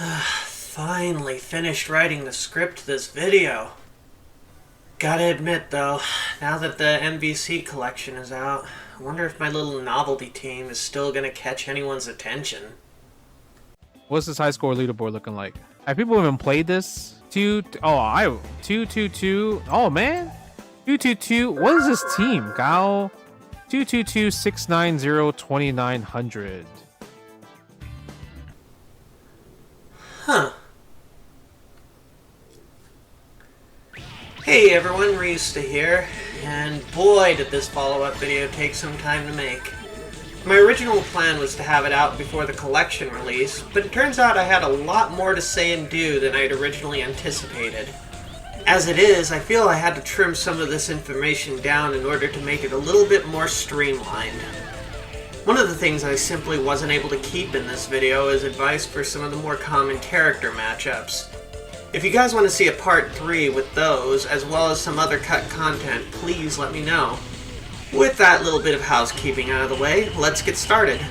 Finally finished writing the script to this video. Gotta admit though, now that the MvC collection is out, I wonder if my little novelty team is still gonna catch anyone's attention. What's this high score leaderboard looking like? Have people even played this? 222. Oh man, 222. What is this team? Gao 222-690-2900. Huh. Hey everyone, Ryusta here, and boy did this follow-up video take some time to make. My original plan was to have it out before the collection release, but it turns out I had a lot more to say and do than I'd originally anticipated. As it is, I feel I had to trim some of this information down in order to make it a little bit more streamlined. One of the things I simply wasn't able to keep in this video is advice for some of the more common character matchups. If you guys want to see a part 3 with those, as well as some other cut content, please let me know. With that little bit of housekeeping out of the way, let's get started.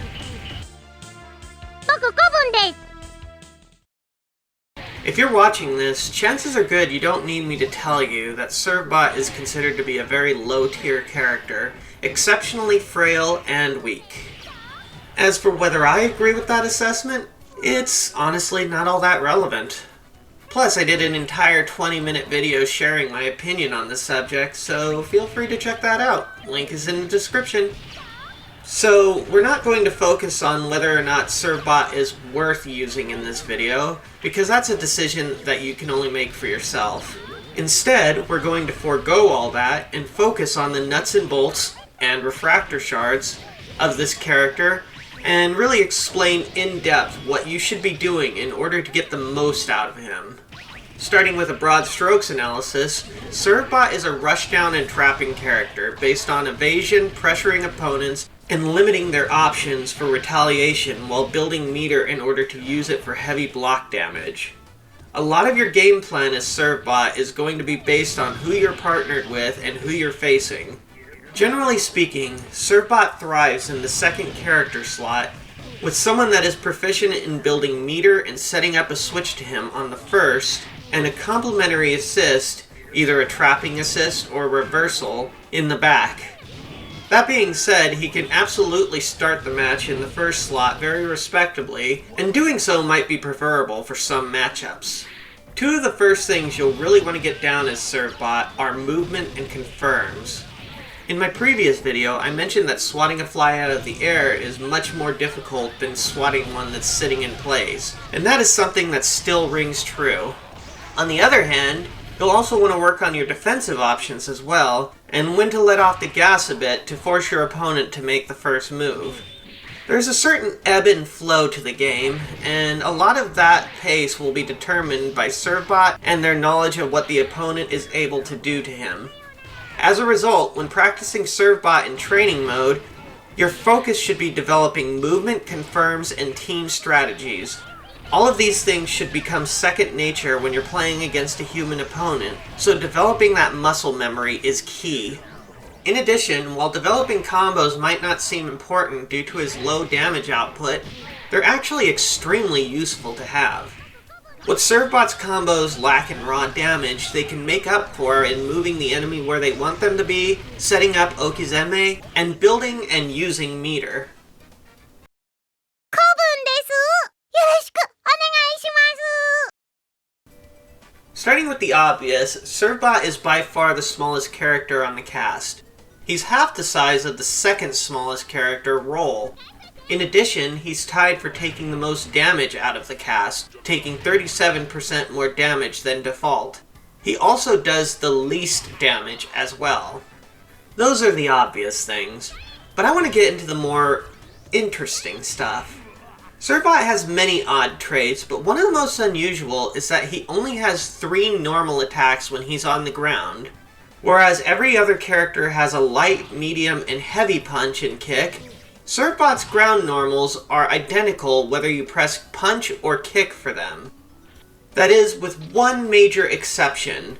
If you're watching this, chances are good you don't need me to tell you that Servbot is considered to be a very low-tier character, exceptionally frail and weak. As for whether I agree with that assessment, it's honestly not all that relevant. Plus, I did an entire 20-minute video sharing my opinion on this subject, so feel free to check that out. Link is in the description. So, we're not going to focus on whether or not Servbot is worth using in this video, because that's a decision that you can only make for yourself. Instead, we're going to forego all that and focus on the nuts and bolts and refractor shards of this character, and really explain in depth what you should be doing in order to get the most out of him. Starting with a broad strokes analysis, Servbot is a rushdown and trapping character based on evasion, pressuring opponents, and limiting their options for retaliation while building meter in order to use it for heavy block damage. A lot of your game plan as Servbot is going to be based on who you're partnered with and who you're facing. Generally speaking, Servbot thrives in the second character slot, with someone that is proficient in building meter and setting up a switch to him on the first, and a complementary assist, either a trapping assist or reversal, in the back. That being said, he can absolutely start the match in the first slot very respectably, and doing so might be preferable for some matchups. Two of the first things you'll really want to get down as Servbot are movement and confirms. In my previous video, I mentioned that swatting a fly out of the air is much more difficult than swatting one that's sitting in place, and that is something that still rings true. On the other hand, you'll also want to work on your defensive options as well, and when to let off the gas a bit to force your opponent to make the first move. There's a certain ebb and flow to the game, and a lot of that pace will be determined by Servbot and their knowledge of what the opponent is able to do to him. As a result, when practicing Servbot in training mode, your focus should be developing movement, confirms, and team strategies. All of these things should become second nature when you're playing against a human opponent, so developing that muscle memory is key. In addition, while developing combos might not seem important due to his low damage output, they're actually extremely useful to have. What Servbot's combos lack in raw damage, they can make up for in moving the enemy where they want them to be, setting up Okizeme, and building and using meter. Starting with the obvious, Servbot is by far the smallest character on the cast. He's half the size of the second smallest character, Roll. In addition, he's tied for taking the most damage out of the cast, taking 37% more damage than default. He also does the least damage as well. Those are the obvious things, but I want to get into the more interesting stuff. Servbot has many odd traits, but one of the most unusual is that he only has 3 normal attacks when he's on the ground. Whereas every other character has a light, medium, and heavy punch and kick, Servbot's ground normals are identical whether you press punch or kick for them. That is, with one major exception.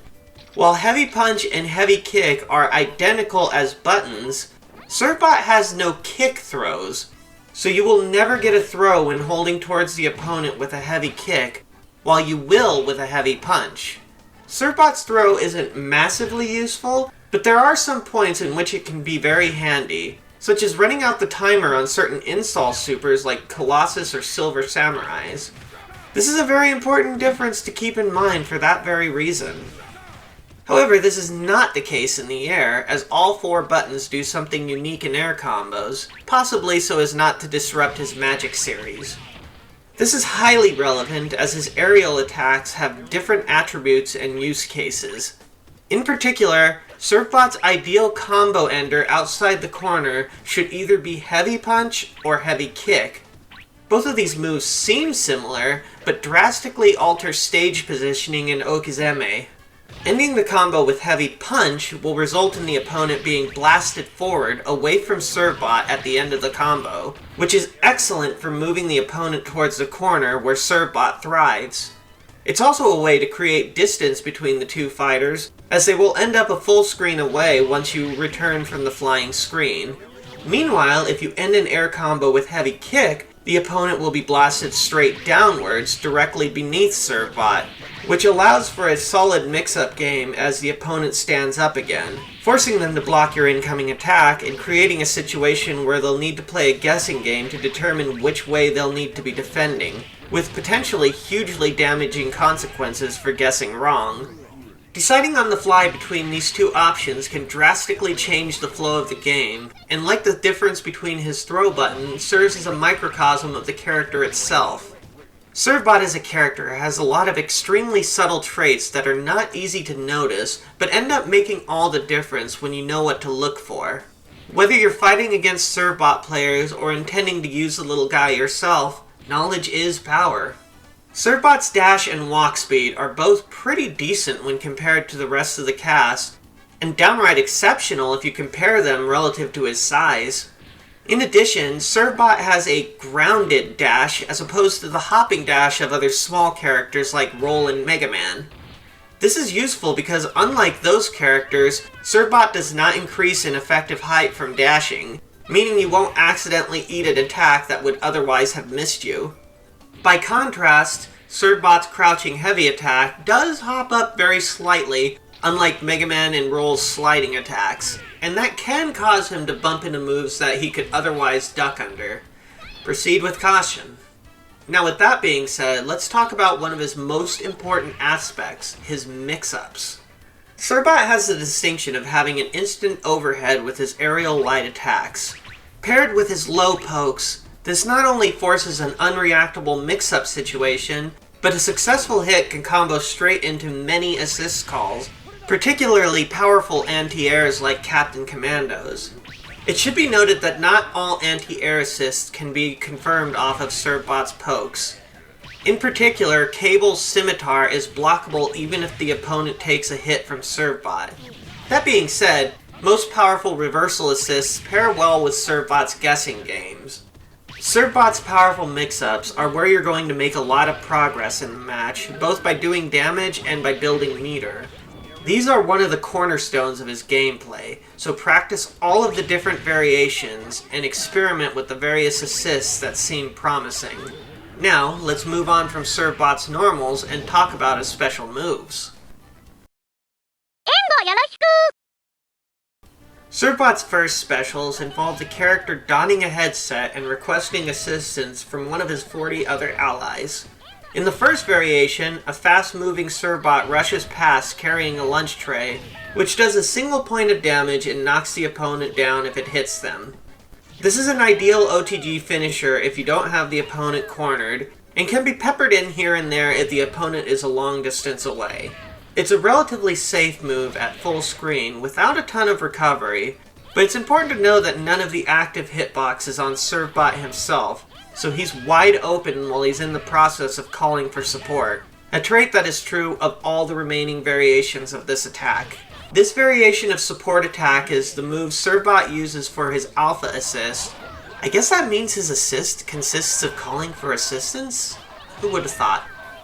While heavy punch and heavy kick are identical as buttons, Servbot has no kick throws. so you will never get a throw when holding towards the opponent with a heavy kick, while you will with a heavy punch. Servbot's throw isn't massively useful, but there are some points in which it can be very handy, such as running out the timer on certain install supers like Colossus or Silver Samurais. This is a very important difference to keep in mind for that very reason. However, this is not the case in the air, as all 4 buttons do something unique in air combos, possibly so as not to disrupt his magic series. This is highly relevant as his aerial attacks have different attributes and use cases. In particular, Servbot's ideal combo ender outside the corner should either be heavy punch or heavy kick. Both of these moves seem similar, but drastically alter stage positioning in Okizeme. Ending the combo with heavy punch will result in the opponent being blasted forward away from Servbot at the end of the combo, which is excellent for moving the opponent towards the corner where Servbot thrives. It's also a way to create distance between the two fighters, as they will end up a full screen away once you return from the flying screen. Meanwhile, if you end an air combo with heavy kick, the opponent will be blasted straight downwards directly beneath Servbot, which allows for a solid mix-up game as the opponent stands up again, forcing them to block your incoming attack and creating a situation where they'll need to play a guessing game to determine which way they'll need to be defending, with potentially hugely damaging consequences for guessing wrong. Deciding on the fly between these two options can drastically change the flow of the game, and like the difference between his throw button, serves as a microcosm of the character itself. Servbot as a character has a lot of extremely subtle traits that are not easy to notice, but end up making all the difference when you know what to look for. Whether you're fighting against Servbot players or intending to use the little guy yourself, knowledge is power. Servbot's dash and walk speed are both pretty decent when compared to the rest of the cast, and downright exceptional if you compare them relative to his size. In addition, Servbot has a grounded dash as opposed to the hopping dash of other small characters like Roll and Megaman. This is useful because unlike those characters, Servbot does not increase in effective height from dashing, meaning you won't accidentally eat an attack that would otherwise have missed you. By contrast, Servbot's crouching heavy attack does hop up very slightly, unlike Megaman and Roll's sliding attacks, and that can cause him to bump into moves that he could otherwise duck under. Proceed with caution. Now with that being said, let's talk about one of his most important aspects, his mix-ups. Servbot has the distinction of having an instant overhead with his aerial light attacks. Paired with his low pokes, this not only forces an unreactable mix-up situation, but a successful hit can combo straight into many assist calls, particularly powerful anti-airs like Captain Commandos. It should be noted that not all anti-air assists can be confirmed off of Servbot's pokes. In particular, Cable's Scimitar is blockable even if the opponent takes a hit from Servbot. That being said, most powerful reversal assists pair well with Servbot's guessing games. Servbot's powerful mix-ups are where you're going to make a lot of progress in the match, both by doing damage and by building meter. These are one of the cornerstones of his gameplay, so practice all of the different variations and experiment with the various assists that seem promising. Now, let's move on from Servbot's normals and talk about his special moves. Engo, yoroshiku! Servbot's first specials involve the character donning a headset and requesting assistance from one of his 40 other allies. In the first variation, a fast-moving Servbot rushes past carrying a lunch tray, which does a single point of damage and knocks the opponent down if it hits them. This is an ideal OTG finisher if you don't have the opponent cornered, and can be peppered in here and there if the opponent is a long distance away. It's a relatively safe move at full screen without a ton of recovery, but it's important to know that none of the active hitbox is on Servbot himself, so he's wide open while he's in the process of calling for support, a trait that is true of all the remaining variations of this attack. This variation of support attack is the move Servbot uses for his alpha assist. I guess that means his assist consists of calling for assistance? Who would have thought?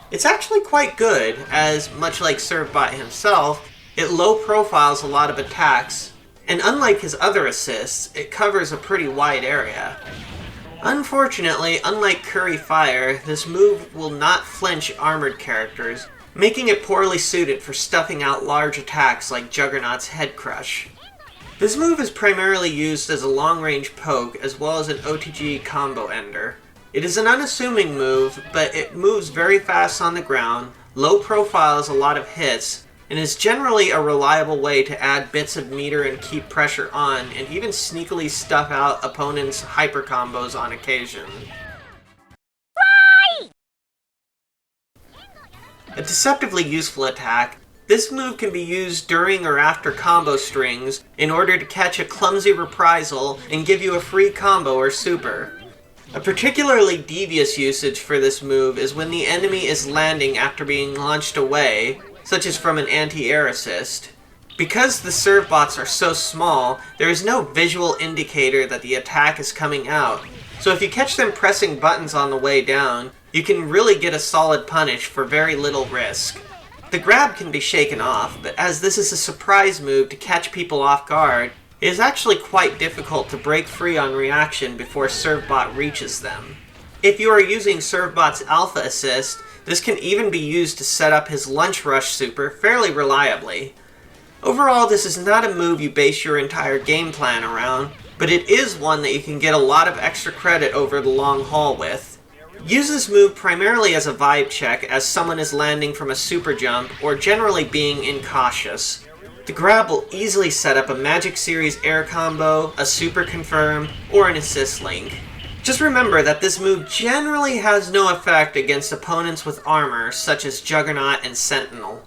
It's actually quite good, as, much like Servbot himself, it low profiles a lot of attacks, and unlike his other assists, it covers a pretty wide area. Unfortunately, unlike Curry Fire, this move will not flinch armored characters, making it poorly suited for stuffing out large attacks like Juggernaut's Head Crush. This move is primarily used as a long-range poke as well as an OTG combo ender. It is an unassuming move, but it moves very fast on the ground, low profiles a lot of hits, and is generally a reliable way to add bits of meter and keep pressure on, and even sneakily stuff out opponents' hyper combos on occasion. A deceptively useful attack, this move can be used during or after combo strings in order to catch a clumsy reprisal and give you a free combo or super. A particularly devious usage for this move is when the enemy is landing after being launched away, such as from an anti-air assist. Because the Servbots are so small, there is no visual indicator that the attack is coming out, so if you catch them pressing buttons on the way down, you can really get a solid punish for very little risk. The grab can be shaken off, but as this is a surprise move to catch people off guard, it is actually quite difficult to break free on reaction before Servbot reaches them. If you are using Servbot's Alpha Assist, this can even be used to set up his Lunch Rush super fairly reliably. Overall, this is not a move you base your entire game plan around, but it is one that you can get a lot of extra credit over the long haul with. Use this move primarily as a vibe check as someone is landing from a super jump or generally being incautious. The grab will easily set up a Magic Series air combo, a super confirm, or an assist link. Just remember that this move generally has no effect against opponents with armor such as Juggernaut and Sentinel.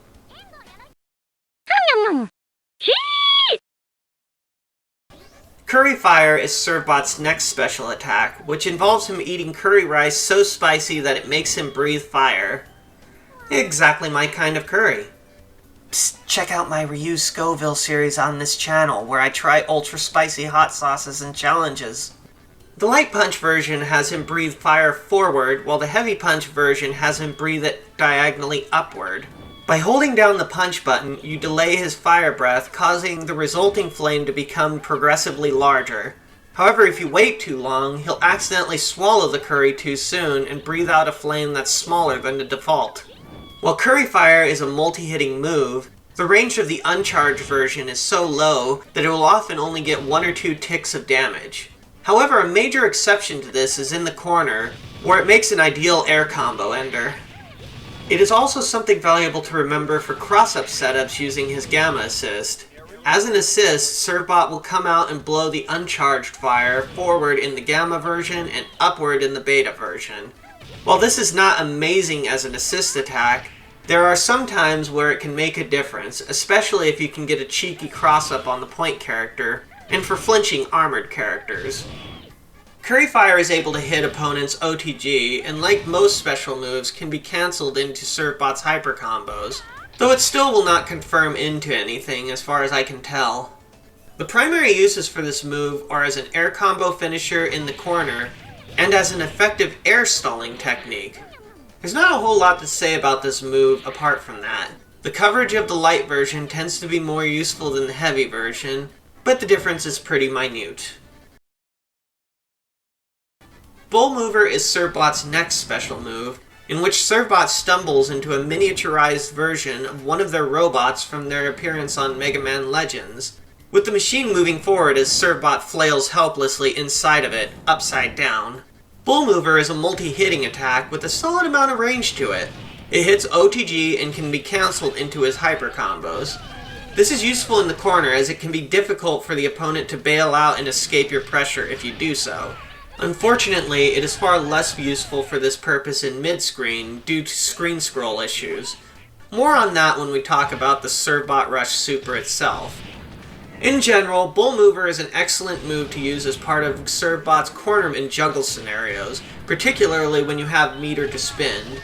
Curry Fire is Servbot's next special attack, which involves him eating curry rice so spicy that it makes him breathe fire. Exactly my kind of curry. Psst, check out my Ryu Scoville series on this channel, where I try ultra spicy hot sauces and challenges. The light punch version has him breathe fire forward, while the heavy punch version has him breathe it diagonally upward. By holding down the punch button, you delay his fire breath, causing the resulting flame to become progressively larger. However, if you wait too long, he'll accidentally swallow the curry too soon and breathe out a flame that's smaller than the default. While Curry Fire is a multi-hitting move, the range of the uncharged version is so low that it will often only get 1 or 2 ticks of damage. However, a major exception to this is in the corner, where it makes an ideal air combo ender. It is also something valuable to remember for cross-up setups using his Gamma Assist. As an assist, Servbot will come out and blow the uncharged fire forward in the Gamma version and upward in the Beta version. While this is not amazing as an assist attack, there are some times where it can make a difference, especially if you can get a cheeky cross-up on the point character, and for flinching armored characters. Curry Fire is able to hit opponents OTG, and like most special moves, can be cancelled into Servbot's hyper combos, though it still will not confirm into anything as far as I can tell. The primary uses for this move are as an air combo finisher in the corner, and as an effective air stalling technique. There's not a whole lot to say about this move apart from that. The coverage of the light version tends to be more useful than the heavy version, but the difference is pretty minute. Bull Mover is Servbot's next special move, in which Servbot stumbles into a miniaturized version of one of their robots from their appearance on Mega Man Legends, with the machine moving forward as Servbot flails helplessly inside of it, upside down. Bull Mover is a multi-hitting attack with a solid amount of range to it. It hits OTG and can be cancelled into his hyper combos. This is useful in the corner as it can be difficult for the opponent to bail out and escape your pressure if you do so. Unfortunately, it is far less useful for this purpose in mid-screen due to screen scroll issues. More on that when we talk about the Servbot Rush Super itself. In general, Bull Mover is an excellent move to use as part of Servbot's corner and juggle scenarios, particularly when you have meter to spend.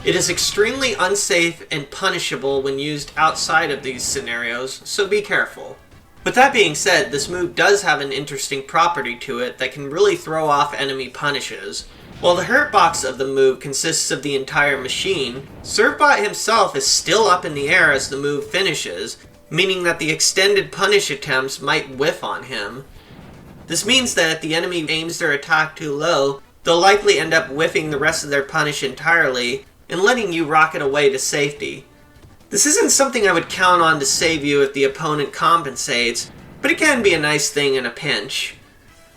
It is extremely unsafe and punishable when used outside of these scenarios, so be careful. With that being said, this move does have an interesting property to it that can really throw off enemy punishes. While the hurt box of the move consists of the entire machine, Servbot himself is still up in the air as the move finishes, meaning that the extended punish attempts might whiff on him. This means that if the enemy aims their attack too low, they'll likely end up whiffing the rest of their punish entirely and letting you rocket away to safety. This isn't something I would count on to save you if the opponent compensates, but it can be a nice thing in a pinch.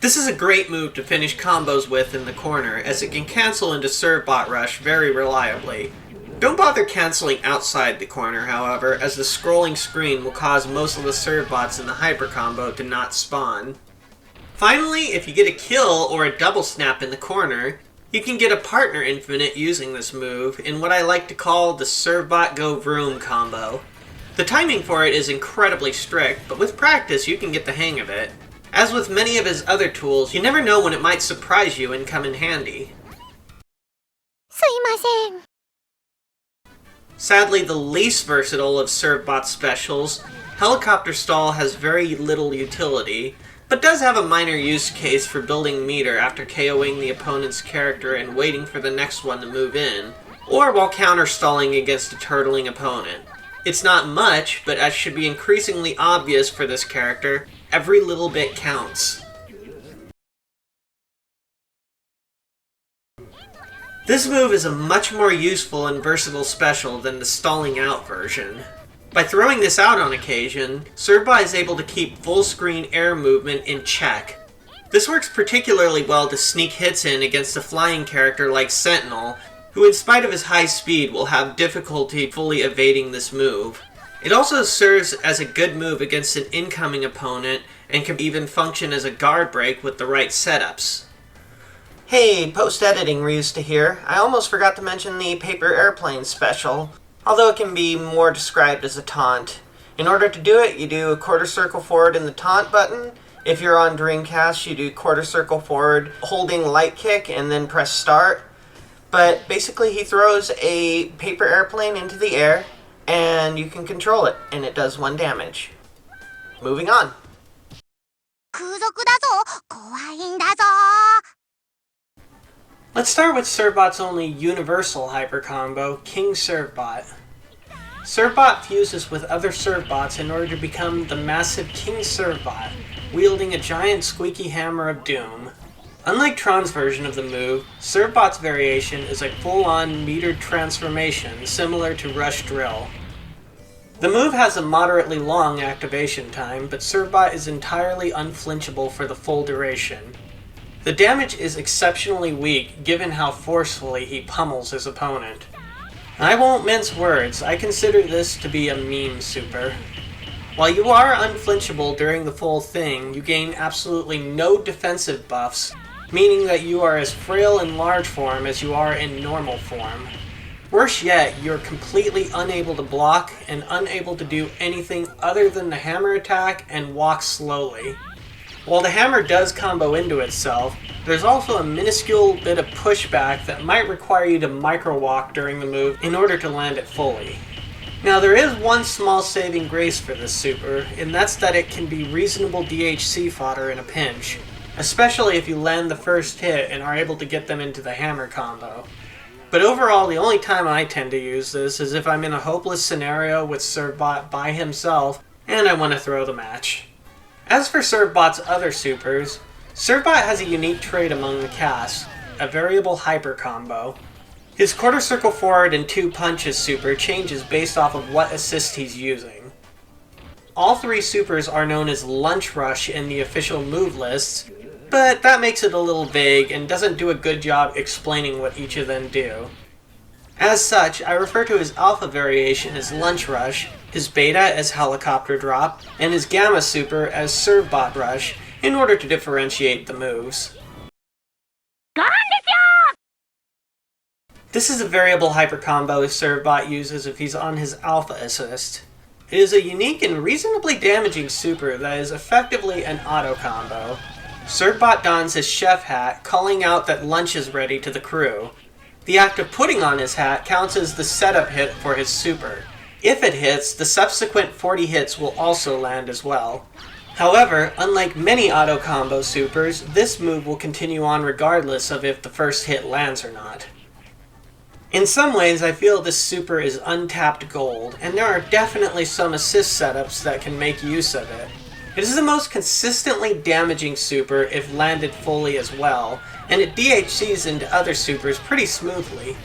This is a great move to finish combos with in the corner, as it can cancel into Servbot Rush very reliably. Don't bother cancelling outside the corner, however, as the scrolling screen will cause most of the Servbots in the hyper combo to not spawn. Finally, if you get a kill or a double snap in the corner, you can get a partner infinite using this move in what I like to call the Servbot Go Vroom combo. The timing for it is incredibly strict, but with practice you can get the hang of it. As with many of his other tools, you never know when it might surprise you and come in handy. Sadly, the least versatile of Servbot's specials, Helicopter Stall has very little utility, but does have a minor use case for building meter after KOing the opponent's character and waiting for the next one to move in, or while counter-stalling against a turtling opponent. It's not much, but as should be increasingly obvious for this character, every little bit counts. This move is a much more useful and versatile special than the stalling out version. By throwing this out on occasion, Servbot is able to keep full screen air movement in check. This works particularly well to sneak hits in against a flying character like Sentinel, who in spite of his high speed will have difficulty fully evading this move. It also serves as a good move against an incoming opponent and can even function as a guard break with the right setups. Hey, post-editing Ryusta here. I almost forgot to mention the Paper Airplane special, although it can be more described as a taunt. In order to do it, you do a quarter circle forward in the taunt button. If you're on Dreamcast, you do quarter circle forward holding light kick and then press start. But basically he throws a paper airplane into the air, and you can control it, and it does 1 damage. Moving on. Let's start with Servbot's only universal hyper combo, King Servbot. Servbot fuses with other Servbots in order to become the massive King Servbot, wielding a giant squeaky hammer of doom. Unlike Tron's version of the move, Servbot's variation is a full-on metered transformation similar to Rush Drill. The move has a moderately long activation time, but Servbot is entirely unflinchable for the full duration. The damage is exceptionally weak given how forcefully he pummels his opponent. I won't mince words, I consider this to be a meme super. While you are unflinchable during the full thing, you gain absolutely no defensive buffs, meaning that you are as frail in large form as you are in normal form. Worse yet, you're completely unable to block and unable to do anything other than the hammer attack and walk slowly. While the hammer does combo into itself, there's also a minuscule bit of pushback that might require you to micro-walk during the move in order to land it fully. Now there is one small saving grace for this super, and that's that it can be reasonable DHC fodder in a pinch, especially if you land the first hit and are able to get them into the hammer combo. But overall, the only time I tend to use this is if I'm in a hopeless scenario with Servbot by himself and I want to throw the match. As for Servbot's other supers, Servbot has a unique trait among the cast, a variable hyper combo. His quarter circle forward and 2 punches super changes based off of what assist he's using. All 3 supers are known as Lunch Rush in the official move lists, but that makes it a little vague and doesn't do a good job explaining what each of them do. As such, I refer to his alpha variation as Lunch Rush, his beta as Helicopter Drop, and his gamma super as Servbot Rush in order to differentiate the moves. This is a variable hyper combo Servbot uses if he's on his alpha assist. It is a unique and reasonably damaging super that is effectively an auto combo. Servbot dons his chef hat, calling out that lunch is ready to the crew. The act of putting on his hat counts as the setup hit for his super. If it hits, the subsequent 40 hits will also land as well. However, unlike many auto combo supers, this move will continue on regardless of if the first hit lands or not. In some ways, I feel this super is untapped gold, and there are definitely some assist setups that can make use of it. It is the most consistently damaging super if landed fully as well, and it DHCs into other supers pretty smoothly.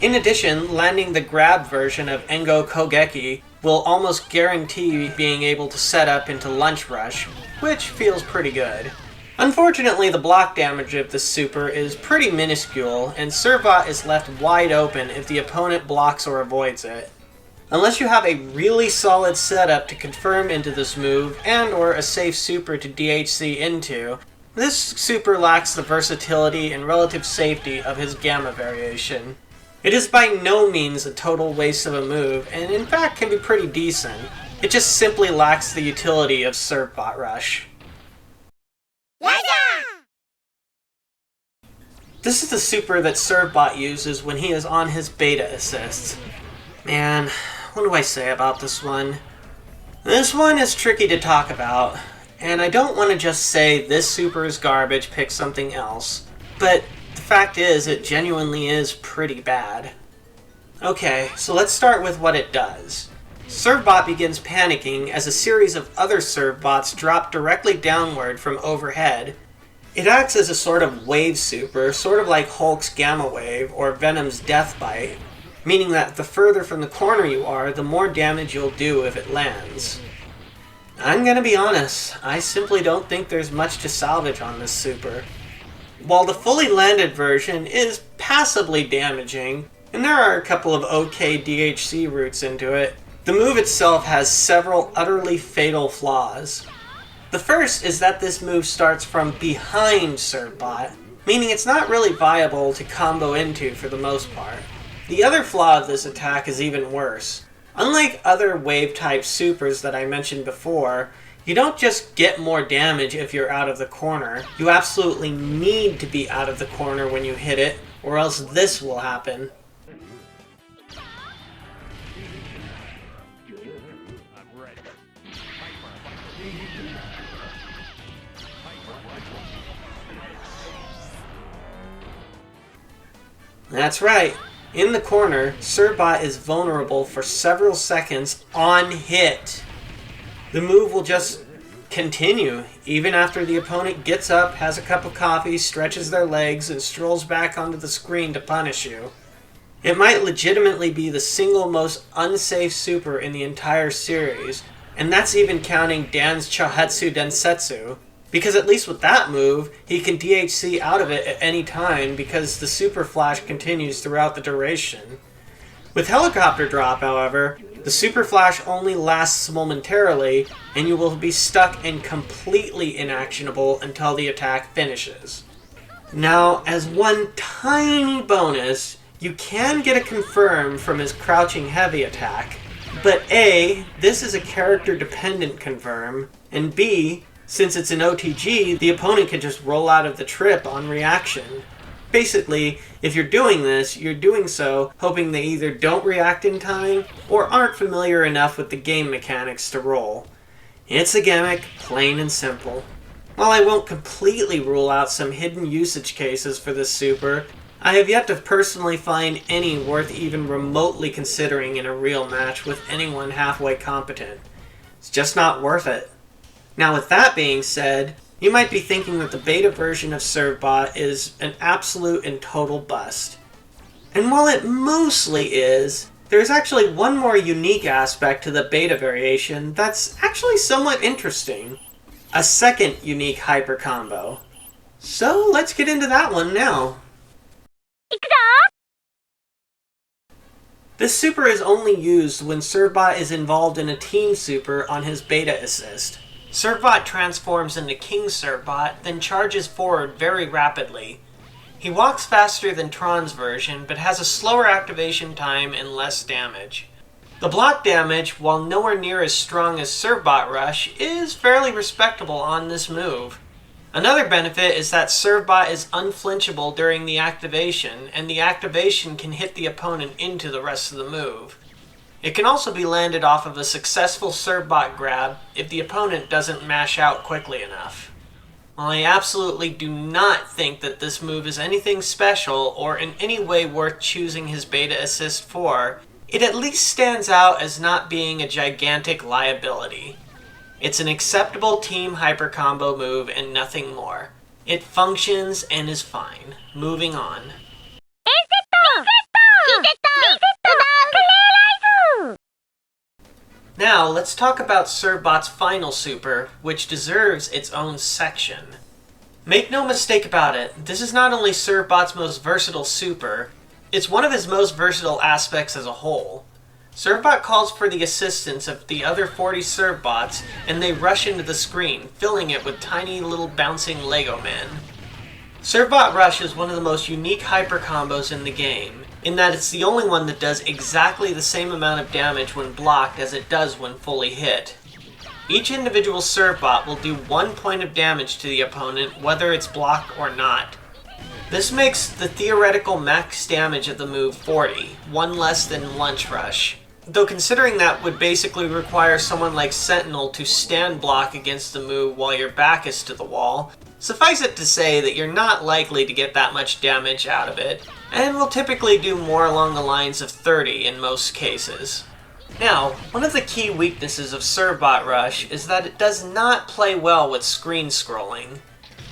In addition, landing the grab version of Engo Kougeki will almost guarantee being able to set up into Lunch Rush, which feels pretty good. Unfortunately, the block damage of this super is pretty minuscule, and Servbot is left wide open if the opponent blocks or avoids it. Unless you have a really solid setup to confirm into this move and or a safe super to DHC into, this super lacks the versatility and relative safety of his Gamma variation. It is by no means a total waste of a move, and in fact can be pretty decent. It just simply lacks the utility of Servbot Rush. This is the super that Servbot uses when he is on his beta assists. Man, what do I say about this one? This one is tricky to talk about, and I don't want to just say this super is garbage, pick something else, but the fact is it genuinely is pretty bad. Okay, so let's start with what it does. Servbot begins panicking as a series of other Servbots drop directly downward from overhead. It acts as a sort of wave super, sort of like Hulk's Gamma Wave or Venom's Death Bite, meaning that the further from the corner you are, the more damage you'll do if it lands. I'm gonna be honest, I simply don't think there's much to salvage on this super. While the fully landed version is passably damaging, and there are a couple of okay DHC routes into it, the move itself has several utterly fatal flaws. The first is that this move starts from behind Servbot, meaning it's not really viable to combo into for the most part. The other flaw of this attack is even worse. Unlike other wave-type supers that I mentioned before, you don't just get more damage if you're out of the corner. You absolutely need to be out of the corner when you hit it, or else this will happen. That's right. In the corner, Servbot is vulnerable for several seconds on hit. The move will just continue, even after the opponent gets up, has a cup of coffee, stretches their legs, and strolls back onto the screen to punish you. It might legitimately be the single most unsafe super in the entire series, and that's even counting Dan's Chohatsu Densetsu. Because at least with that move, he can DHC out of it at any time because the super flash continues throughout the duration. With helicopter drop, however, the super flash only lasts momentarily, and you will be stuck and completely inactionable until the attack finishes. Now, as one tiny bonus, you can get a confirm from his crouching heavy attack, but A, this is a character dependent confirm, and B, since it's an OTG, the opponent can just roll out of the trip on reaction. Basically, if you're doing this, you're doing so hoping they either don't react in time or aren't familiar enough with the game mechanics to roll. It's a gimmick, plain and simple. While I won't completely rule out some hidden usage cases for this super, I have yet to personally find any worth even remotely considering in a real match with anyone halfway competent. It's just not worth it. Now with that being said, you might be thinking that the beta version of Servbot is an absolute and total bust. And while it mostly is, there's actually one more unique aspect to the beta variation that's actually somewhat interesting. A second unique hyper combo. So let's get into that one now. This super is only used when Servbot is involved in a team super on his beta assist. Servbot transforms into King Servbot, then charges forward very rapidly. He walks faster than Tron's version, but has a slower activation time and less damage. The block damage, while nowhere near as strong as Servbot Rush, is fairly respectable on this move. Another benefit is that Servbot is unflinchable during the activation, and the activation can hit the opponent into the rest of the move. It can also be landed off of a successful Servbot grab if the opponent doesn't mash out quickly enough. While I absolutely do not think that this move is anything special or in any way worth choosing his beta assist for, it at least stands out as not being a gigantic liability. It's an acceptable team hyper combo move and nothing more. It functions and is fine. Moving on. Now, let's talk about Servbot's final super, which deserves its own section. Make no mistake about it, this is not only Servbot's most versatile super, it's one of his most versatile aspects as a whole. Servbot calls for the assistance of the other 40 Servbots, and they rush into the screen, filling it with tiny little bouncing Lego men. Servbot Rush is one of the most unique hyper combos in the game, in that it's the only one that does exactly the same amount of damage when blocked as it does when fully hit. Each individual Servbot will do 1 point of damage to the opponent, whether it's blocked or not. This makes the theoretical max damage of the move 40, one less than Lunch Rush. Though considering that would basically require someone like Sentinel to stand block against the move while your back is to the wall, suffice it to say that you're not likely to get that much damage out of it, and will typically do more along the lines of 30 in most cases. Now, one of the key weaknesses of Servbot Rush is that it does not play well with screen scrolling.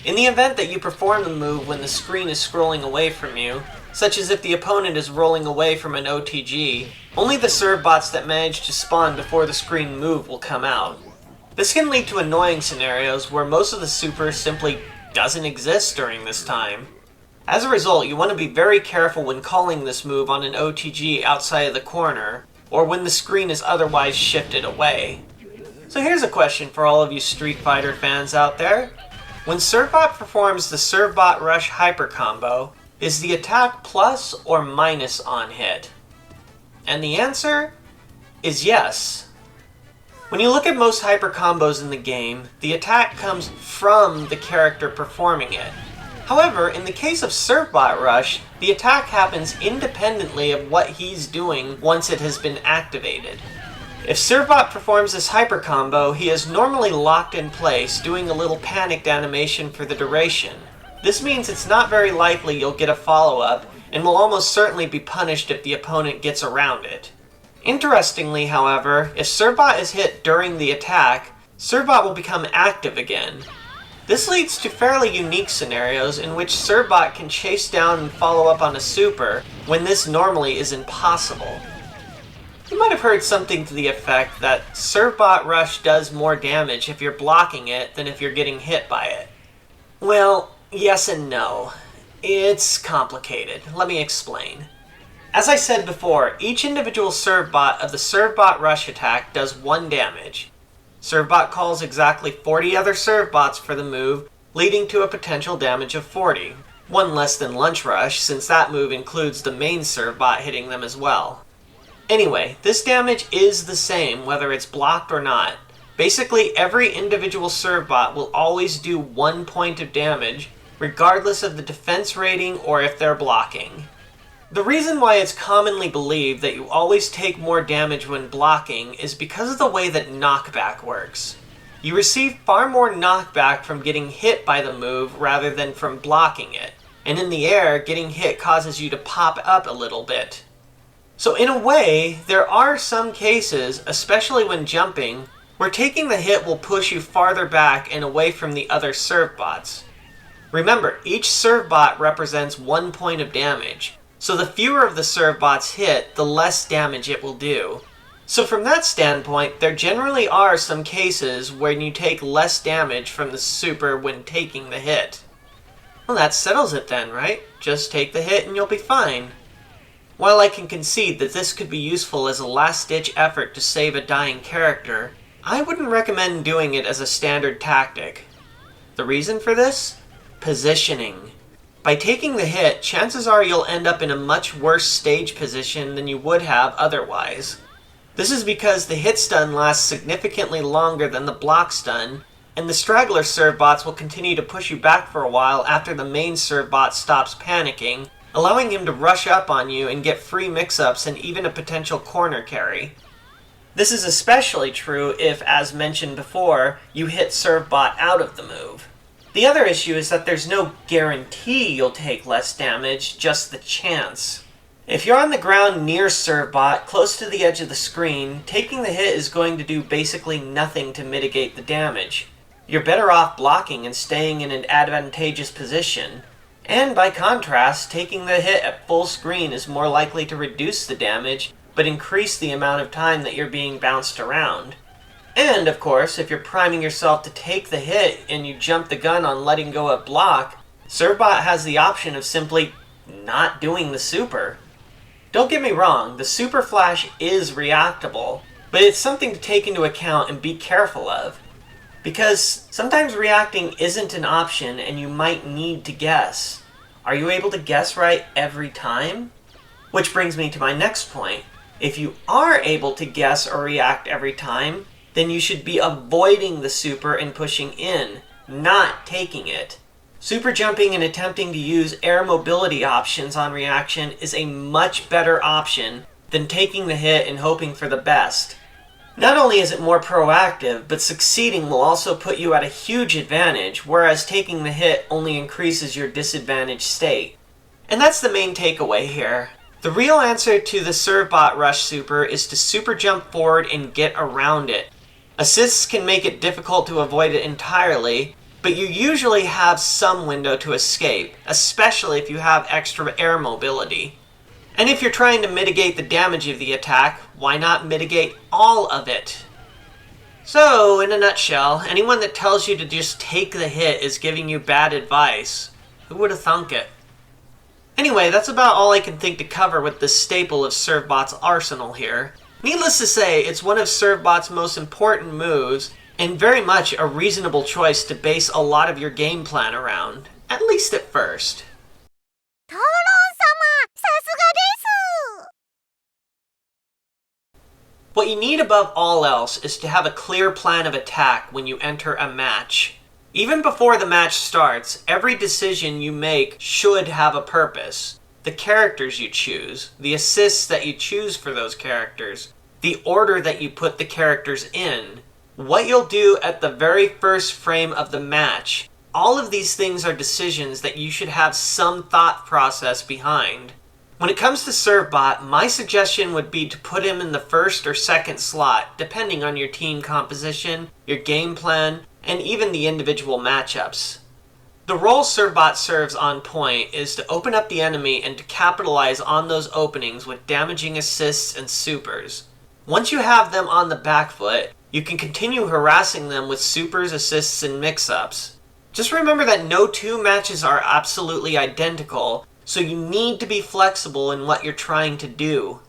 In the event that you perform the move when the screen is scrolling away from you, such as if the opponent is rolling away from an OTG, only the Servbots that manage to spawn before the screen move will come out. This can lead to annoying scenarios where most of the super simply doesn't exist during this time. As a result, you want to be very careful when calling this move on an OTG outside of the corner, or when the screen is otherwise shifted away. So here's a question for all of you Street Fighter fans out there. When Servbot performs the Servbot Rush hyper combo, is the attack plus or minus on hit? And the answer is yes. When you look at most hyper combos in the game, the attack comes from the character performing it. However, in the case of Servbot Rush, the attack happens independently of what he's doing once it has been activated. If Servbot performs this hyper combo, he is normally locked in place, doing a little panicked animation for the duration. This means it's not very likely you'll get a follow-up, and will almost certainly be punished if the opponent gets around it. Interestingly, however, if Servbot is hit during the attack, Servbot will become active again. This leads to fairly unique scenarios in which Servbot can chase down and follow up on a super, when this normally is impossible. You might have heard something to the effect that Servbot Rush does more damage if you're blocking it than if you're getting hit by it. Well, yes and no. It's complicated. Let me explain. As I said before, each individual Servbot of the Servbot Rush attack does 1 damage. Servbot calls exactly 40 other Servbots for the move, leading to a potential damage of 40. 1 less than Lunch Rush, since that move includes the main Servbot hitting them as well. Anyway, this damage is the same whether it's blocked or not. Basically, every individual Servbot will always do 1 point of damage, regardless of the defense rating or if they're blocking. The reason why it's commonly believed that you always take more damage when blocking is because of the way that knockback works. You receive far more knockback from getting hit by the move rather than from blocking it, and in the air, getting hit causes you to pop up a little bit. So in a way, there are some cases, especially when jumping, where taking the hit will push you farther back and away from the other Servbots. Remember, each Servbot represents 1 point of damage, so the fewer of the Servbots hit, the less damage it will do. So from that standpoint, there generally are some cases when you take less damage from the super when taking the hit. Well, that settles it then, right? Just take the hit and you'll be fine. While I can concede that this could be useful as a last-ditch effort to save a dying character, I wouldn't recommend doing it as a standard tactic. The reason for this? Positioning. By taking the hit, chances are you'll end up in a much worse stage position than you would have otherwise. This is because the hit stun lasts significantly longer than the block stun, and the straggler Servbots will continue to push you back for a while after the main Servbot stops panicking, allowing him to rush up on you and get free mix-ups and even a potential corner carry. This is especially true if, as mentioned before, you hit Servbot out of the move. The other issue is that there's no guarantee you'll take less damage, just the chance. If you're on the ground near Servbot, close to the edge of the screen, taking the hit is going to do basically nothing to mitigate the damage. You're better off blocking and staying in an advantageous position. And by contrast, taking the hit at full screen is more likely to reduce the damage, but increase the amount of time that you're being bounced around. And, of course, if you're priming yourself to take the hit and you jump the gun on letting go of block, Servbot has the option of simply not doing the super. Don't get me wrong, the super flash is reactable, but it's something to take into account and be careful of. Because sometimes reacting isn't an option and you might need to guess. Are you able to guess right every time? Which brings me to my next point. If you are able to guess or react every time, then you should be avoiding the super and pushing in, not taking it. Super jumping and attempting to use air mobility options on reaction is a much better option than taking the hit and hoping for the best. Not only is it more proactive, but succeeding will also put you at a huge advantage, whereas taking the hit only increases your disadvantaged state. And that's the main takeaway here. The real answer to the Servbot Rush Super is to super jump forward and get around it. Assists can make it difficult to avoid it entirely, but you usually have some window to escape, especially if you have extra air mobility. And if you're trying to mitigate the damage of the attack, why not mitigate all of it? So, in a nutshell, anyone that tells you to just take the hit is giving you bad advice. Who would have thunk it? Anyway, that's about all I can think to cover with this staple of Servbot's arsenal here. Needless to say, it's one of Servbot's most important moves, and very much a reasonable choice to base a lot of your game plan around, at least at first. What you need above all else is to have a clear plan of attack when you enter a match. Even before the match starts, every decision you make should have a purpose. The characters you choose, the assists that you choose for those characters, the order that you put the characters in, what you'll do at the very first frame of the match. All of these things are decisions that you should have some thought process behind. When it comes to Servbot, my suggestion would be to put him in the first or second slot, depending on your team composition, your game plan, and even the individual matchups. The role Servbot serves on point is to open up the enemy and to capitalize on those openings with damaging assists and supers. Once you have them on the back foot, you can continue harassing them with supers, assists, and mix-ups. Just remember that no two matches are absolutely identical, so you need to be flexible in what you're trying to do.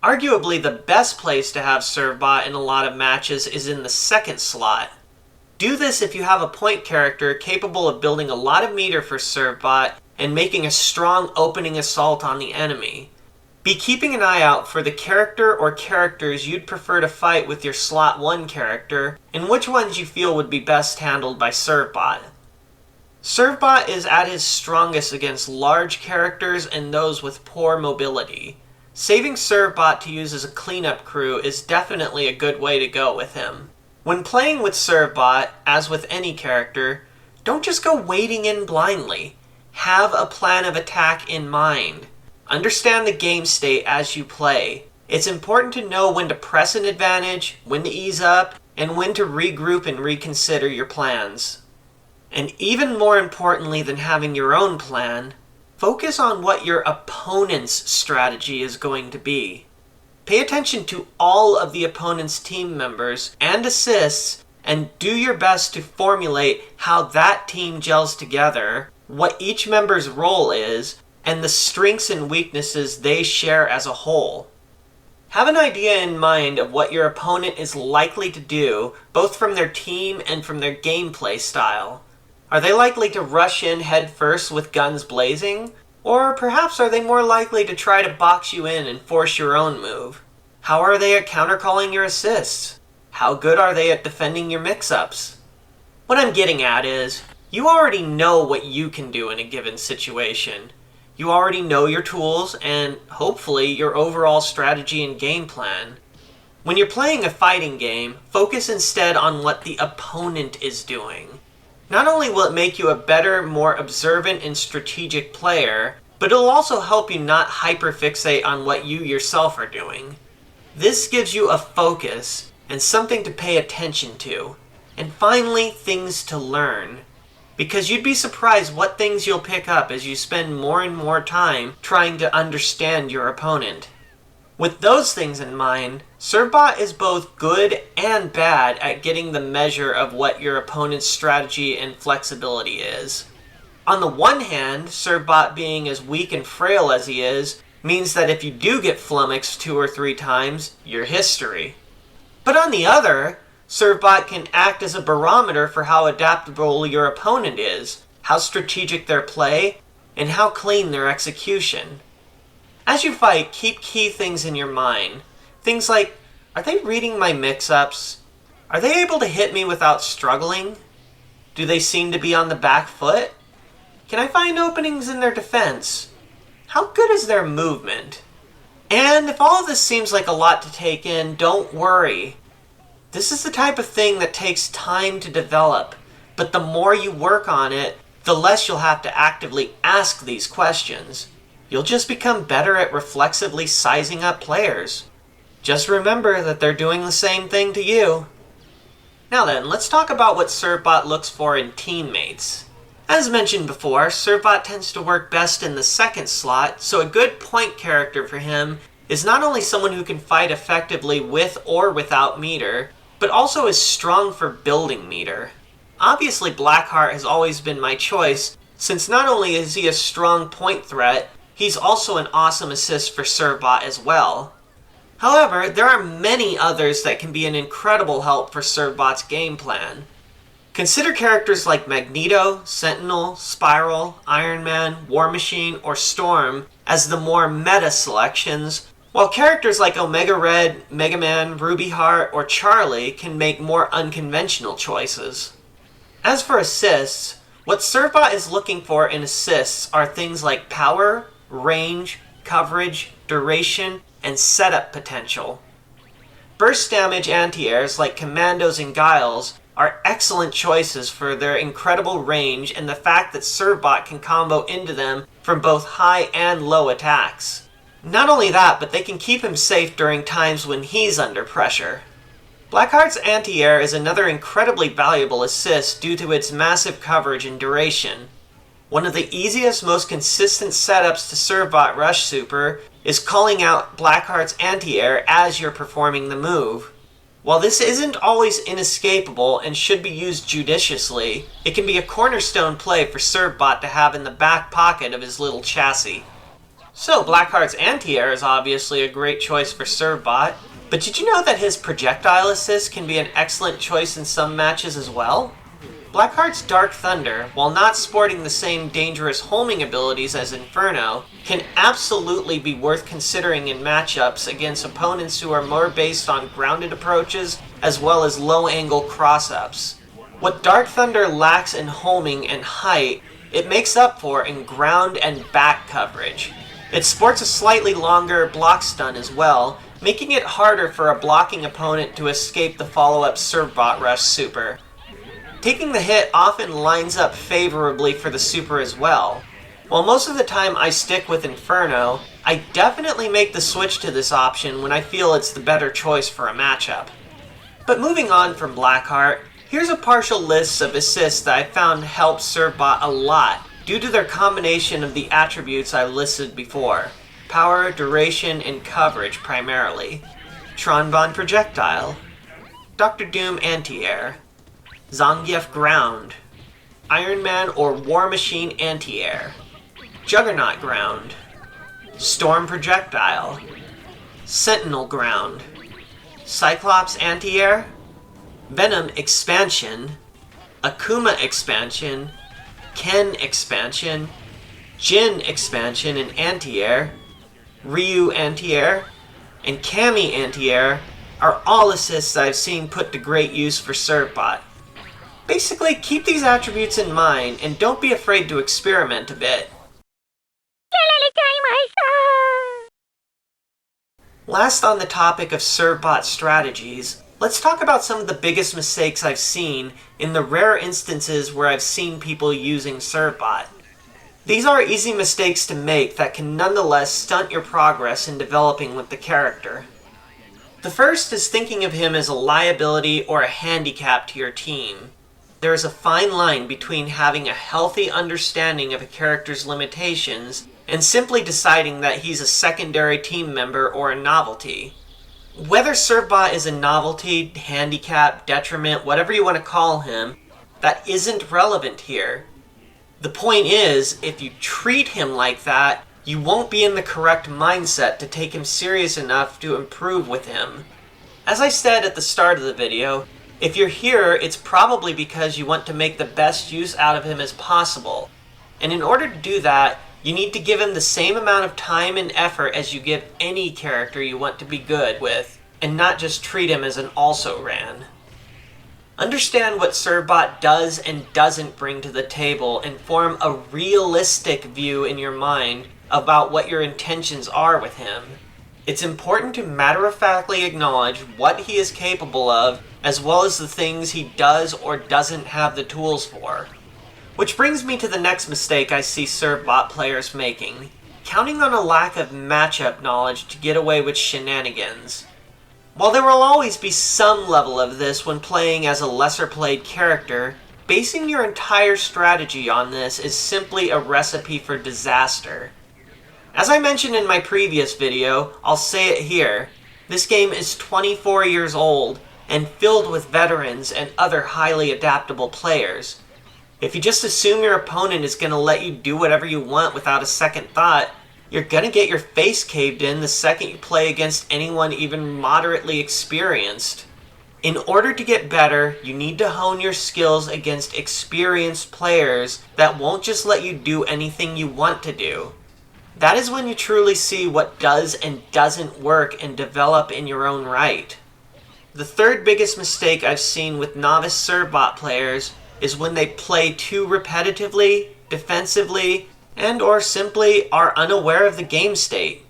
Arguably, the best place to have Servbot in a lot of matches is in the second slot. Do this if you have a point character capable of building a lot of meter for Servbot and making a strong opening assault on the enemy. Be keeping an eye out for the character or characters you'd prefer to fight with your slot 1 character, and which ones you feel would be best handled by Servbot. Servbot is at his strongest against large characters and those with poor mobility. Saving Servbot to use as a cleanup crew is definitely a good way to go with him. When playing with Servbot, as with any character, don't just go wading in blindly. Have a plan of attack in mind. Understand the game state as you play. It's important to know when to press an advantage, when to ease up, and when to regroup and reconsider your plans. And even more importantly than having your own plan, focus on what your opponent's strategy is going to be. Pay attention to all of the opponent's team members and assists, and do your best to formulate how that team gels together, what each member's role is, and the strengths and weaknesses they share as a whole. Have an idea in mind of what your opponent is likely to do, both from their team and from their gameplay style. Are they likely to rush in head first with guns blazing? Or perhaps are they more likely to try to box you in and force your own move? How are they at countercalling your assists? How good are they at defending your mix-ups? What I'm getting at is, you already know what you can do in a given situation. You already know your tools and, hopefully, your overall strategy and game plan. When you're playing a fighting game, focus instead on what the opponent is doing. Not only will it make you a better, more observant and strategic player, but it'll also help you not hyperfixate on what you yourself are doing. This gives you a focus and something to pay attention to, and finally things to learn. Because you'd be surprised what things you'll pick up as you spend more and more time trying to understand your opponent. With those things in mind, Servbot is both good and bad at getting the measure of what your opponent's strategy and flexibility is. On the one hand, Servbot being as weak and frail as he is, means that if you do get flummoxed 2 or 3 times, you're history. But on the other, Servbot can act as a barometer for how adaptable your opponent is, how strategic their play, and how clean their execution. As you fight, keep key things in your mind. Things like, are they reading my mix-ups? Are they able to hit me without struggling? Do they seem to be on the back foot? Can I find openings in their defense? How good is their movement? And if all of this seems like a lot to take in, don't worry. This is the type of thing that takes time to develop, but the more you work on it, the less you'll have to actively ask these questions. You'll just become better at reflexively sizing up players. Just remember that they're doing the same thing to you. Now then, let's talk about what Servbot looks for in teammates. As mentioned before, Servbot tends to work best in the second slot, so a good point character for him is not only someone who can fight effectively with or without meter, but also is strong for building meter. Obviously, Blackheart has always been my choice, since not only is he a strong point threat, he's also an awesome assist for Servbot as well. However, there are many others that can be an incredible help for Servbot's game plan. Consider characters like Magneto, Sentinel, Spiral, Iron Man, War Machine, or Storm as the more meta selections, while characters like Omega Red, Megaman, Ruby Heart, or Charlie can make more unconventional choices. As for assists, what Servbot is looking for in assists are things like power, range, coverage, duration, and setup potential. Burst damage anti-airs like Commandos and Guiles are excellent choices for their incredible range and the fact that Servbot can combo into them from both high and low attacks. Not only that, but they can keep him safe during times when he's under pressure. Blackheart's anti-air is another incredibly valuable assist due to its massive coverage and duration. One of the easiest, most consistent setups to Servbot Rush Super is calling out Blackheart's anti-air as you're performing the move. While this isn't always inescapable and should be used judiciously, it can be a cornerstone play for Servbot to have in the back pocket of his little chassis. So, Blackheart's anti-air is obviously a great choice for Servbot, but did you know that his projectile assist can be an excellent choice in some matches as well? Blackheart's Dark Thunder, while not sporting the same dangerous homing abilities as Inferno, can absolutely be worth considering in matchups against opponents who are more based on grounded approaches as well as low-angle cross-ups. What Dark Thunder lacks in homing and height, it makes up for in ground and back coverage. It sports a slightly longer block stun as well, making it harder for a blocking opponent to escape the follow-up Servbot Rush Super. Taking the hit often lines up favorably for the super as well. While most of the time I stick with Inferno, I definitely make the switch to this option when I feel it's the better choice for a matchup. But moving on from Blackheart, here's a partial list of assists that I found help Servbot a lot, due to their combination of the attributes I listed before. Power, duration, and coverage primarily. Tronbon Projectile, Dr. Doom Anti-Air, Zangief Ground, Iron Man or War Machine Anti-Air, Juggernaut Ground, Storm Projectile, Sentinel Ground, Cyclops Anti-Air, Venom Expansion, Akuma Expansion, Ken Expansion, Jin Expansion and Anti-Air, Ryu Anti-Air, and Kami Anti-Air are all assists I've seen put to great use for Servbot. Basically, keep these attributes in mind and don't be afraid to experiment a bit. Last on the topic of Servbot strategies, let's talk about some of the biggest mistakes I've seen in the rare instances where I've seen people using Servbot. These are easy mistakes to make that can nonetheless stunt your progress in developing with the character. The first is thinking of him as a liability or a handicap to your team. There is a fine line between having a healthy understanding of a character's limitations and simply deciding that he's a secondary team member or a novelty. Whether Servbot is a novelty, handicap, detriment, whatever you want to call him, that isn't relevant here. The point is, if you treat him like that, you won't be in the correct mindset to take him serious enough to improve with him. As I said at the start of the video, if you're here, it's probably because you want to make the best use out of him as possible. And in order to do that, you need to give him the same amount of time and effort as you give any character you want to be good with, and not just treat him as an also-ran. Understand what Servbot does and doesn't bring to the table and form a realistic view in your mind about what your intentions are with him. It's important to matter-of-factly acknowledge what he is capable of, as well as the things he does or doesn't have the tools for. Which brings me to the next mistake I see Servbot players making, counting on a lack of matchup knowledge to get away with shenanigans. While there will always be some level of this when playing as a lesser-played character, basing your entire strategy on this is simply a recipe for disaster. As I mentioned in my previous video, I'll say it here, this game is 24 years old and filled with veterans and other highly adaptable players. If you just assume your opponent is going to let you do whatever you want without a second thought, you're going to get your face caved in the second you play against anyone even moderately experienced. In order to get better, you need to hone your skills against experienced players that won't just let you do anything you want to do. That is when you truly see what does and doesn't work and develop in your own right. The third biggest mistake I've seen with novice Servbot players is when they play too repetitively, defensively, and or simply are unaware of the game state.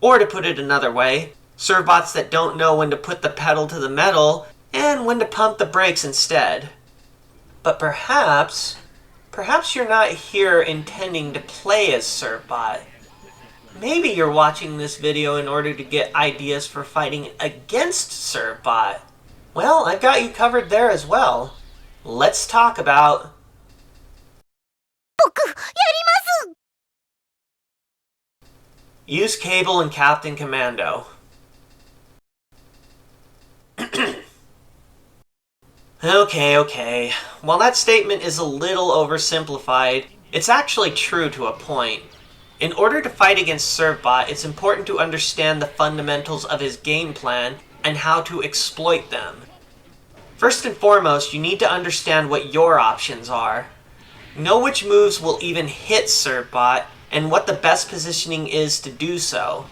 Or to put it another way, Servbots that don't know when to put the pedal to the metal and when to pump the brakes instead. But perhaps you're not here intending to play as Servbot. Maybe you're watching this video in order to get ideas for fighting against Servbot. Well, I've got you covered there as well. Let's talk about use Cable and Captain Commando. Okay. While that statement is a little oversimplified, it's actually true to a point. In order to fight against Servbot, it's important to understand the fundamentals of his game plan and how to exploit them. First and foremost, you need to understand what your options are. Know which moves will even hit Servbot, and what the best positioning is to do so.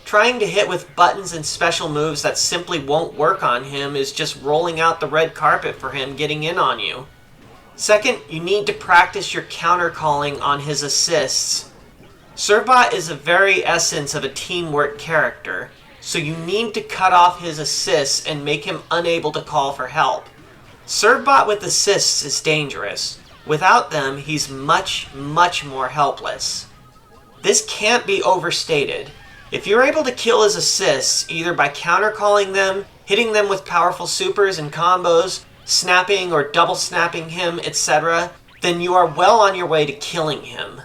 Trying to hit with buttons and special moves that simply won't work on him is just rolling out the red carpet for him getting in on you. Second, you need to practice your counter calling on his assists. Servbot is the very essence of a teamwork character, so you need to cut off his assists and make him unable to call for help. Servbot with assists is dangerous. Without them, he's much more helpless. This can't be overstated. If you're able to kill his assists, either by counter-calling them, hitting them with powerful supers and combos, snapping or double snapping him, etc., then you are well on your way to killing him.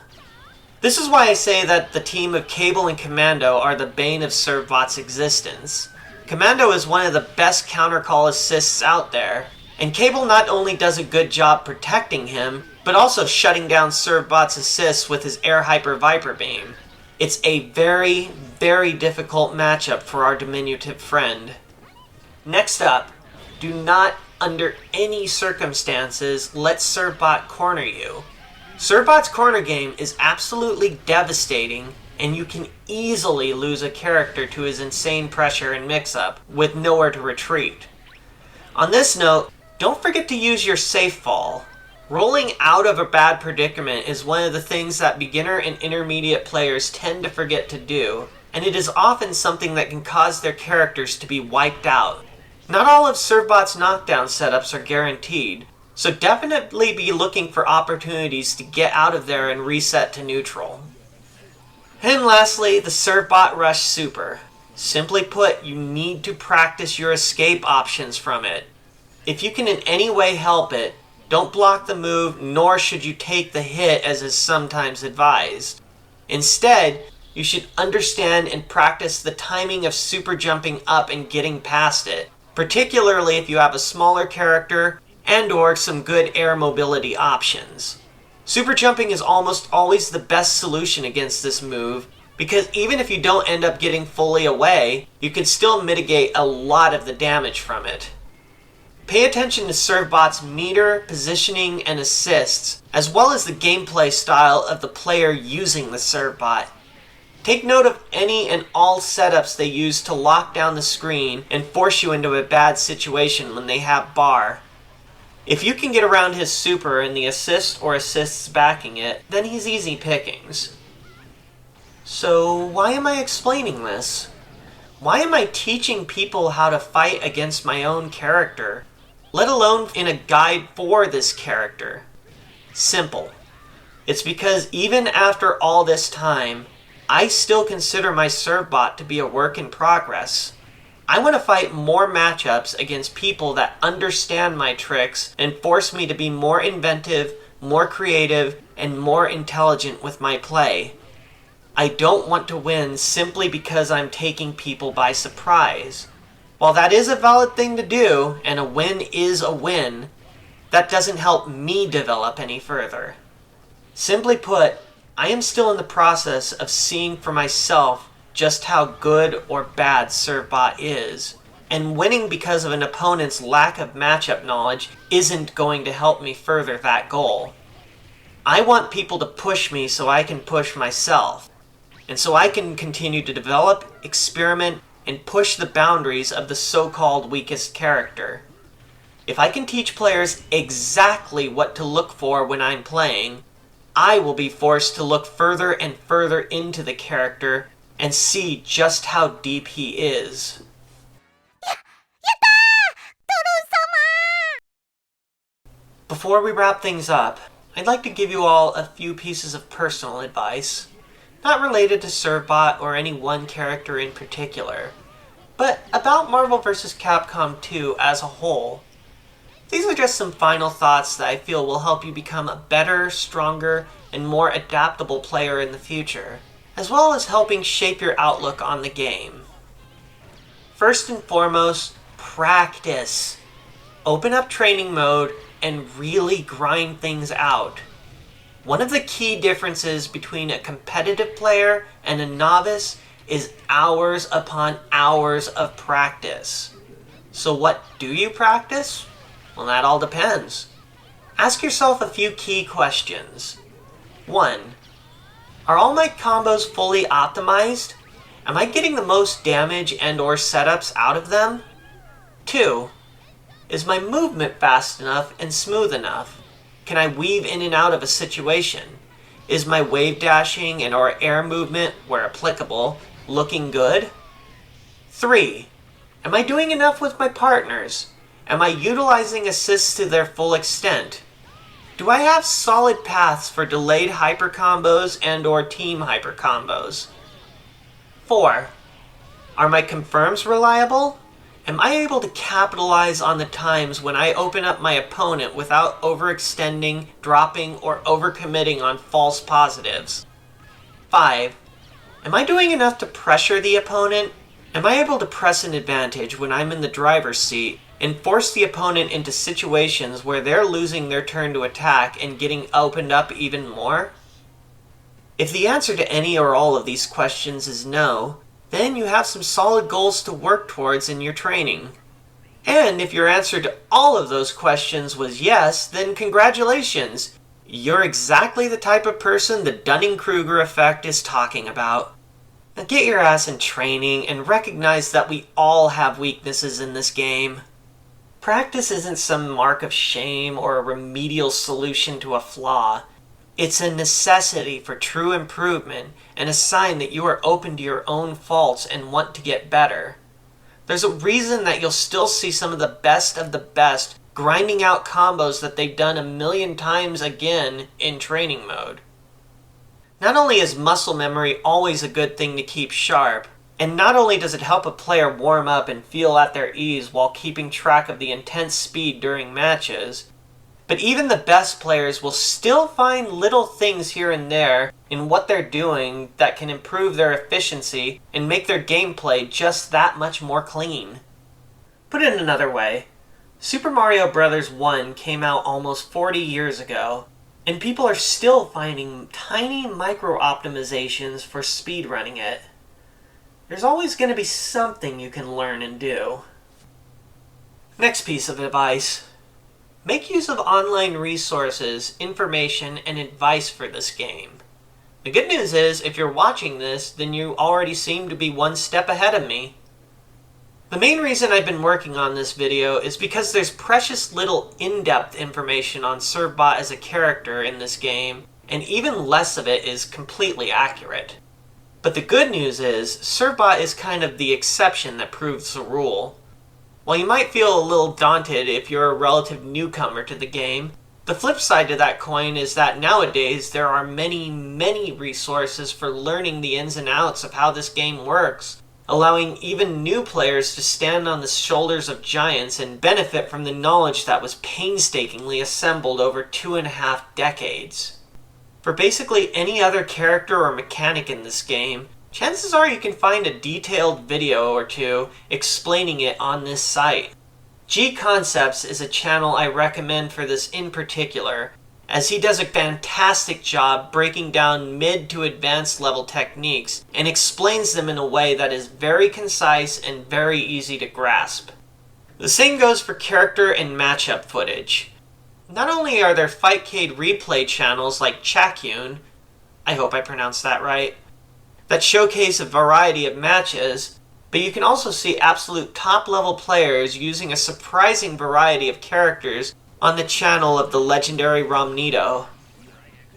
This is why I say that the team of Cable and Commando are the bane of Servbot's existence. Commando is one of the best counter-call assists out there, and Cable not only does a good job protecting him, but also shutting down Servbot's assists with his Air Hyper Viper Beam. It's a very difficult matchup for our diminutive friend. Next up, do not, under any circumstances, let Servbot corner you. Servbot's corner game is absolutely devastating, and you can easily lose a character to his insane pressure and mix-up, with nowhere to retreat. On this note, don't forget to use your safe fall. Rolling out of a bad predicament is one of the things that beginner and intermediate players tend to forget to do, and it is often something that can cause their characters to be wiped out. Not all of Servbot's knockdown setups are guaranteed, So definitely be looking for opportunities to get out of there and reset to neutral. And lastly, the Servbot Rush Super. Simply put, you need to practice your escape options from it. If you can in any way help it, don't block the move, nor should you take the hit as is sometimes advised. Instead, you should understand and practice the timing of super jumping up and getting past it, particularly if you have a smaller character and or some good air mobility options. Super jumping is almost always the best solution against this move, because even if you don't end up getting fully away, you can still mitigate a lot of the damage from it. Pay attention to Servbot's meter, positioning, and assists, as well as the gameplay style of the player using the Servbot. Take note of any and all setups they use to lock down the screen and force you into a bad situation when they have bar. If you can get around his super and the assist or assists backing it, then he's easy pickings. So why am I explaining this? Why am I teaching people how to fight against my own character, let alone in a guide for this character? Simple. It's because even after all this time, I still consider my Servbot to be a work in progress. I want to fight more matchups against people that understand my tricks and force me to be more inventive, more creative, and more intelligent with my play. I don't want to win simply because I'm taking people by surprise. While that is a valid thing to do, and a win is a win, that doesn't help me develop any further. Simply put, I am still in the process of seeing for myself just how good or bad Servbot is, and winning because of an opponent's lack of matchup knowledge isn't going to help me further that goal. I want people to push me so I can push myself, and so I can continue to develop, experiment, and push the boundaries of the so-called weakest character. If I can teach players exactly what to look for when I'm playing, I will be forced to look further and further into the character and see just how deep he is. Before we wrap things up, I'd like to give you all a few pieces of personal advice, not related to Servbot or any one character in particular, but about Marvel vs. Capcom 2 as a whole. These are just some final thoughts that I feel will help you become a better, stronger, and more adaptable player in the future, as well as helping shape your outlook on the game. First and foremost, practice. Open up training mode and really grind things out. One of the key differences between a competitive player and a novice is hours upon hours of practice. So what do you practice? Well, that all depends. Ask yourself a few key questions. 1. Are all my combos fully optimized? Am I getting the most damage and or setups out of them? 2. Is my movement fast enough and smooth enough? Can I weave in and out of a situation? Is my wave dashing and or air movement, where applicable, looking good? 3. Am I doing enough with my partners? Am I utilizing assists to their full extent? Do I have solid paths for delayed hyper combos and or team hyper combos? 4. Are my confirms reliable? Am I able to capitalize on the times when I open up my opponent without overextending, dropping, or overcommitting on false positives? 5. Am I doing enough to pressure the opponent? Am I able to press an advantage when I'm in the driver's seat and force the opponent into situations where they're losing their turn to attack and getting opened up even more? If the answer to any or all of these questions is no, then you have some solid goals to work towards in your training. And if your answer to all of those questions was yes, then congratulations! You're exactly the type of person the Dunning-Kruger effect is talking about. Now get your ass in training and recognize that we all have weaknesses in this game. Practice isn't some mark of shame or a remedial solution to a flaw. It's a necessity for true improvement and a sign that you are open to your own faults and want to get better. There's a reason that you'll still see some of the best grinding out combos that they've done a million times again in training mode. Not only is muscle memory always a good thing to keep sharp, and not only does it help a player warm up and feel at their ease while keeping track of the intense speed during matches, but even the best players will still find little things here and there in what they're doing that can improve their efficiency and make their gameplay just that much more clean. Put it another way, Super Mario Bros. 1 came out almost 40 years ago, and people are still finding tiny micro-optimizations for speedrunning it. There's always going to be something you can learn and do. Next piece of advice. Make use of online resources, information, and advice for this game. The good news is, if you're watching this, then you already seem to be one step ahead of me. The main reason I've been working on this video is because there's precious little in-depth information on Servbot as a character in this game, and even less of it is completely accurate. But the good news is, Servbot is kind of the exception that proves the rule. While you might feel a little daunted if you're a relative newcomer to the game, the flip side to that coin is that nowadays there are many resources for learning the ins and outs of how this game works, allowing even new players to stand on the shoulders of giants and benefit from the knowledge that was painstakingly assembled over 2.5 decades. For basically any other character or mechanic in this game, chances are you can find a detailed video or two explaining it on this site. GConceptz is a channel I recommend for this in particular, as he does a fantastic job breaking down mid to advanced level techniques and explains them in a way that is very concise and very easy to grasp. The same goes for character and matchup footage. Not only are there Fightcade replay channels like Chakyun, I hope I pronounced that right, that showcase a variety of matches, but you can also see absolute top-level players using a surprising variety of characters on the channel of the legendary Romnito.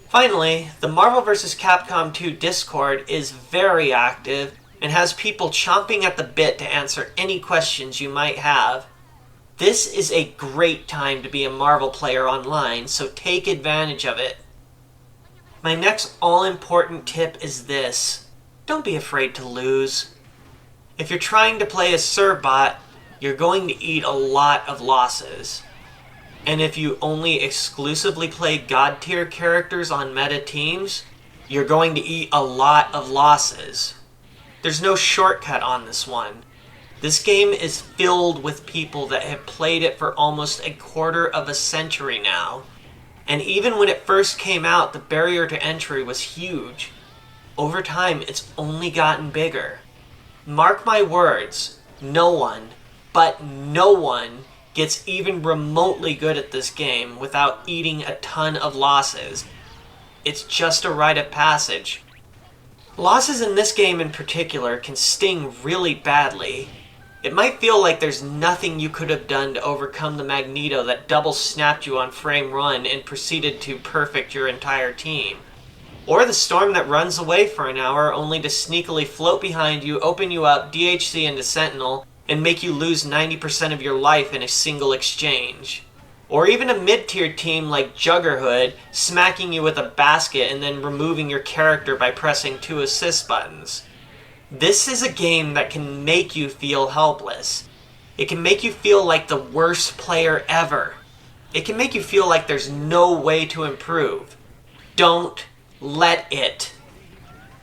Finally, the Marvel vs. Capcom 2 Discord is very active and has people chomping at the bit to answer any questions you might have. This is a great time to be a Marvel player online, so take advantage of it. My next all-important tip is this. Don't be afraid to lose. If you're trying to play as Servbot, you're going to eat a lot of losses. And if you only exclusively play God tier characters on meta teams, you're going to eat a lot of losses. There's no shortcut on this one. This game is filled with people that have played it for almost a quarter of a century now. And even when it first came out, the barrier to entry was huge. Over time, it's only gotten bigger. Mark my words, no one, but no one, gets even remotely good at this game without eating a ton of losses. It's just a rite of passage. Losses in this game in particular can sting really badly. It might feel like there's nothing you could have done to overcome the Magneto that double snapped you on frame run and proceeded to perfect your entire team. Or the storm that runs away for an hour only to sneakily float behind you, open you up, DHC into Sentinel, and make you lose 90% of your life in a single exchange. Or even a mid-tier team like Juggerhood smacking you with a basket and then removing your character by pressing 2 assist buttons. This is a game that can make you feel helpless. It can make you feel like the worst player ever. It can make you feel like there's no way to improve. Don't let it.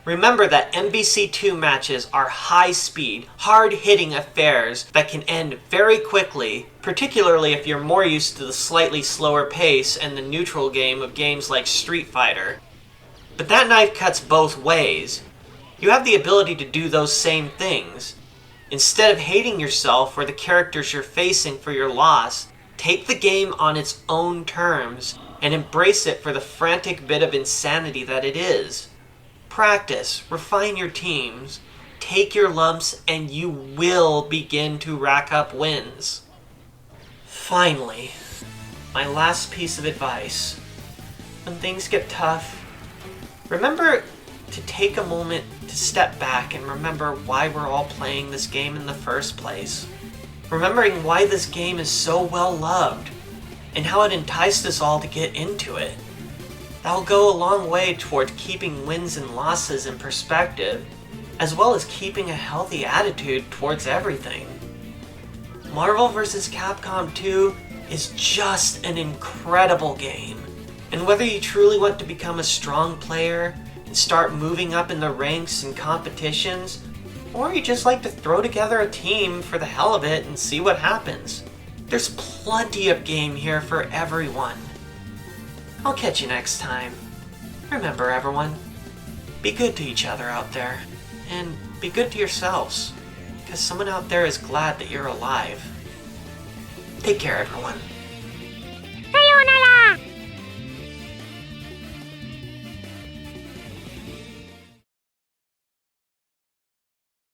Remember that MvC2 matches are high-speed, hard-hitting affairs that can end very quickly, particularly if you're more used to the slightly slower pace and the neutral game of games like Street Fighter. But that knife cuts both ways. You have the ability to do those same things. Instead of hating yourself or the characters you're facing for your loss, take the game on its own terms and embrace it for the frantic bit of insanity that it is. Practice, refine your teams, take your lumps, and you will begin to rack up wins. Finally, my last piece of advice. When things get tough, remember to take a moment to step back and remember why we're all playing this game in the first place. Remembering why this game is so well loved. and how it enticed us all to get into it. That'll go a long way toward keeping wins and losses in perspective, as well as keeping a healthy attitude towards everything. Marvel vs. Capcom 2 is just an incredible game, and whether you truly want to become a strong player and start moving up in the ranks and competitions, or you just like to throw together a team for the hell of it and see what happens, there's plenty of game here for everyone. I'll catch you next time. Remember everyone, be good to each other out there, and be good to yourselves, because someone out there is glad that you're alive. Take care everyone.